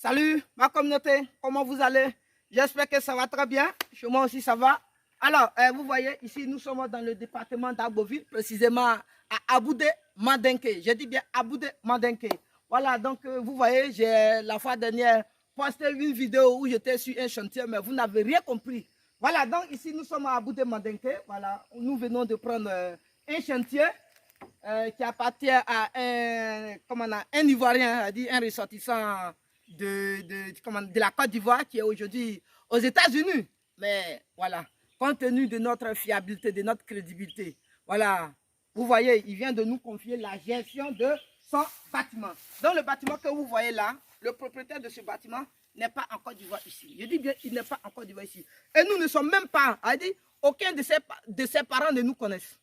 Salut ma communauté, comment vous allez? J'espère que ça va très bien, chez moi aussi ça va. Alors, vous voyez, ici nous sommes dans le département d'Arboville, précisément à Aboudé Mandenke. Je dis bien Aboudé Mandenke. Voilà, donc vous voyez, j'ai la fois dernière posté une vidéo où j'étais sur un chantier, mais vous n'avez rien compris. Voilà, donc ici nous sommes à Aboudé Mandenke. Voilà, nous venons de prendre un chantier qui appartient à un Ivoirien, un ressortissant de la Côte d'Ivoire qui est aujourd'hui aux États-Unis. Mais voilà, compte tenu de notre fiabilité, de notre crédibilité, voilà, vous voyez, il vient de nous confier la gestion de son bâtiment. Donc le bâtiment que vous voyez là, le propriétaire de ce bâtiment n'est pas en Côte d'Ivoire ici. Je dis bien, il n'est pas en Côte d'Ivoire ici. Et nous ne sommes même pas, aucun de ses parents ne nous connaissent.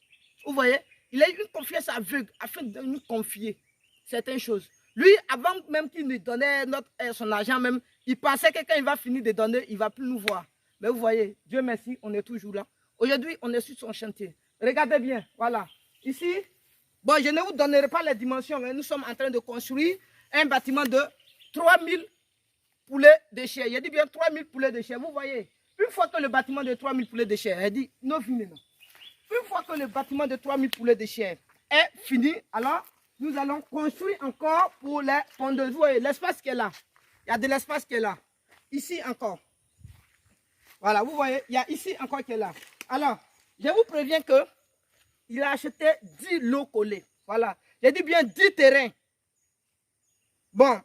Vous voyez, il a eu une confiance aveugle afin de nous confier certaines choses. Lui, avant même qu'il nous donnait son argent même, il pensait que quand il va finir de donner, il ne va plus nous voir. Mais vous voyez, Dieu merci, on est toujours là. Aujourd'hui, on est sur son chantier. Regardez bien, voilà. Ici, bon, je ne vous donnerai pas les dimensions, mais nous sommes en train de construire un bâtiment de 3000 poulets de chair. Il dit bien 3000 poulets de chair. Vous voyez, une fois que le bâtiment de 3000 poulets de chair, il dit, non, fini, non. Une fois que le bâtiment de 3000 poulets de chair est fini, alors nous allons construire encore pour les pondeuses. Vous voyez, l'espace qui est là. Il y a de l'espace qui est là. Ici encore. Voilà, vous voyez, il y a ici encore qui est là. Alors, je vous préviens que il a acheté 10 lots collés. Voilà, j'ai dit bien 10 terrains. Bon,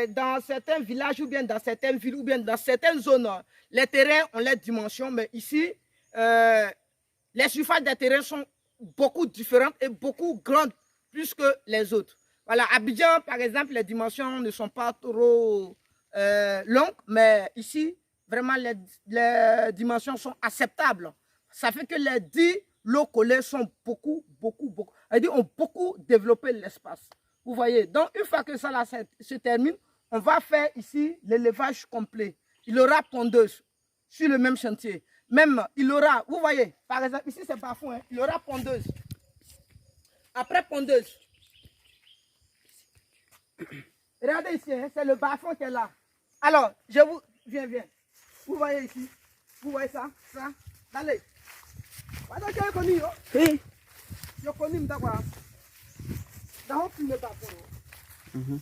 dans certains villages ou bien dans certaines villes ou bien dans certaines zones, les terrains ont les dimensions, mais ici, les surfaces des terrains sont beaucoup différentes et beaucoup grandes plus que les autres. Voilà, à Abidjan, par exemple, les dimensions ne sont pas trop longues, mais ici, vraiment, les dimensions sont acceptables. Ça fait que les 10 lots collés sont beaucoup. C'est-à-dire, ont beaucoup développé l'espace. Vous voyez, donc une fois que ça là, se termine, on va faire ici l'élevage complet. Il y aura pondeuse sur le même chantier. Même, il aura, vous voyez, par exemple, ici c'est bas-fond, hein, il aura pondeuse. Après pondeuse. Regardez ici, hein, c'est le bas-fond qui est là. Alors, je vous, viens. Vous voyez ici, vous voyez ça. Allez. Vous connu, oui. Je connais, d'accord. Dans le bas-fond.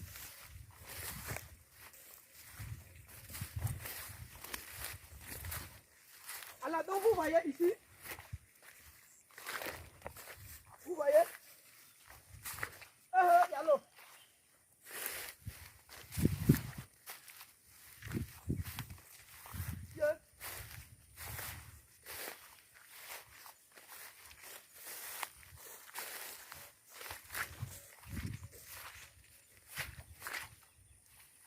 Alors, donc vous voyez ici, vous voyez, il y a l'eau.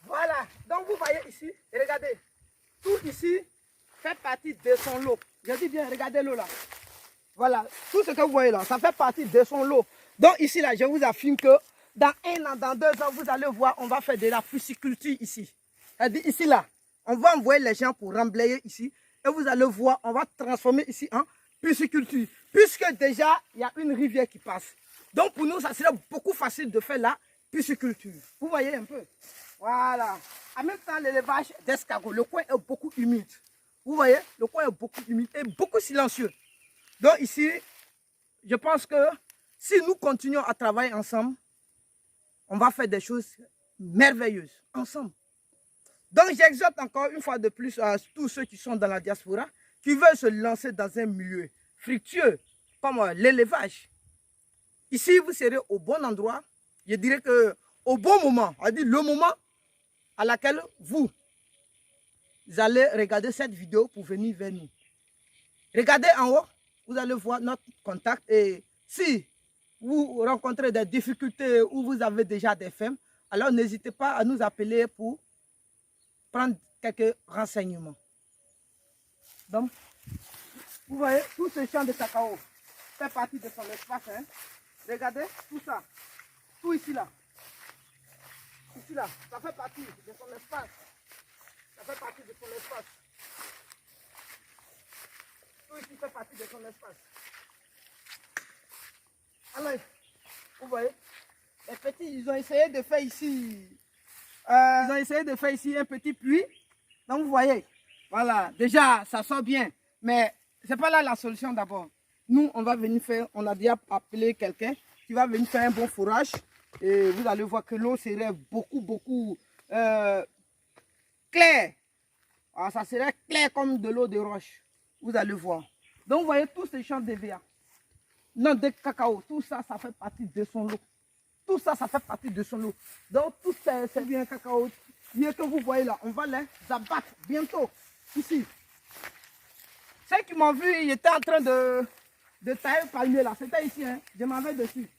Voilà, donc vous voyez ici, regardez, tout ici fait partie de son lot. Je dis bien, regardez l'eau là. Voilà, tout ce que vous voyez là, ça fait partie de son lot. Donc ici là, je vous affirme que dans 1 an, dans 2 ans, vous allez voir, on va faire de la pisciculture ici. C'est-à-dire ici là, on va envoyer les gens pour remblayer ici. Et vous allez voir, on va transformer ici en pisciculture. Puisque déjà, il y a une rivière qui passe. Donc pour nous, ça serait beaucoup facile de faire la pisciculture. Vous voyez un peu. Voilà. En même temps, l'élevage d'escargots, le coin est beaucoup humide. Vous voyez, le coin est beaucoup humide et beaucoup silencieux. Donc ici, je pense que si nous continuons à travailler ensemble, on va faire des choses merveilleuses ensemble. Donc j'exhorte encore une fois de plus à tous ceux qui sont dans la diaspora, qui veulent se lancer dans un milieu fructueux comme l'élevage. Ici, vous serez au bon endroit. Je dirais qu'au bon moment, c'est-à-dire le moment à laquelle vous allez regarder cette vidéo pour venir vers nous. Regardez en haut, vous allez voir notre contact et si vous rencontrez des difficultés ou vous avez déjà des fermes, alors n'hésitez pas à nous appeler pour prendre quelques renseignements. Donc, vous voyez, tout ce champ de cacao fait partie de son espace. Hein. Regardez, tout ça, tout ici là. Ici là, ça fait partie de son espace. Ça fait partie de son espace. Tout ici fait partie de son espace. Alors, vous voyez, les petits, ils ont essayé de faire ici Ils ont essayé de faire ici un petit puits. Donc vous voyez, voilà, déjà ça sort bien. Mais c'est pas là la solution d'abord. Nous, on va venir faire, on a déjà appelé quelqu'un qui va venir faire un bon fourrage. Et vous allez voir que l'eau serait beaucoup claire. Alors, ça serait clair comme de l'eau de roche. Vous allez voir. Donc vous voyez tous ces champs de VA. Non, de cacao, tout ça, ça fait partie de son lot. Tout ça, ça fait partie de son lot. Donc tout ces bien cacao, bien que vous voyez là, on va les abattre bientôt ici. Ceux qui m'ont vu, ils étaient en train de tailler le palmier là. C'était ici, hein. Je m'en vais dessus.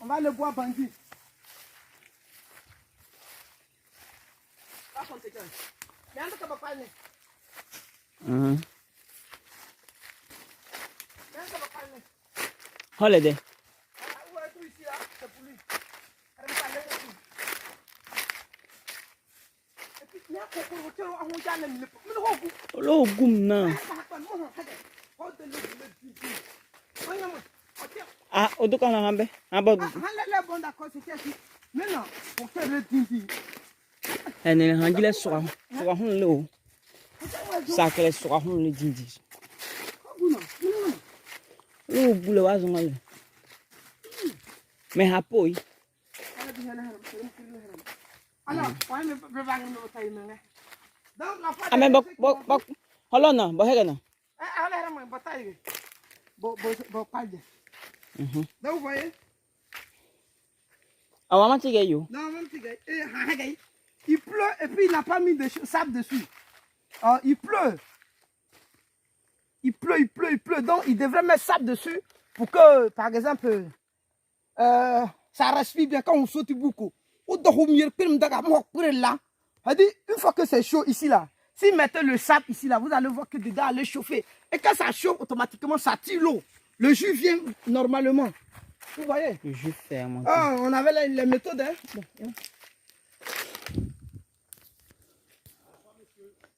On va le boire bandit. Pas conséquent. Mais en tout cas, on va pas aller. Holiday. Ici là, c'est pour lui. Olo gum na. Ah, oduka na hambe. Aba. Ene hangile soa. Soa hun lo. Sakele soa hun le dindi. Lo bule wa zongale. Me hapoi. Amen bok holona bo hegana. Donc vous voyez? Awama tige yo. Non, même il pleut et puis il n'a pas mis de sable dessus. Il pleut. Il pleut. Donc il devrait mettre sable dessus pour que, par exemple, ça respire bien quand on saute beaucoup. Une fois que c'est chaud ici là, si mettez le sable ici là, vous allez voir que dedans allait chauffer. Et quand ça chauffe, automatiquement ça tire l'eau. Le jus vient normalement. Vous voyez? Le jus ferme. On avait les méthodes. Hein? Bon,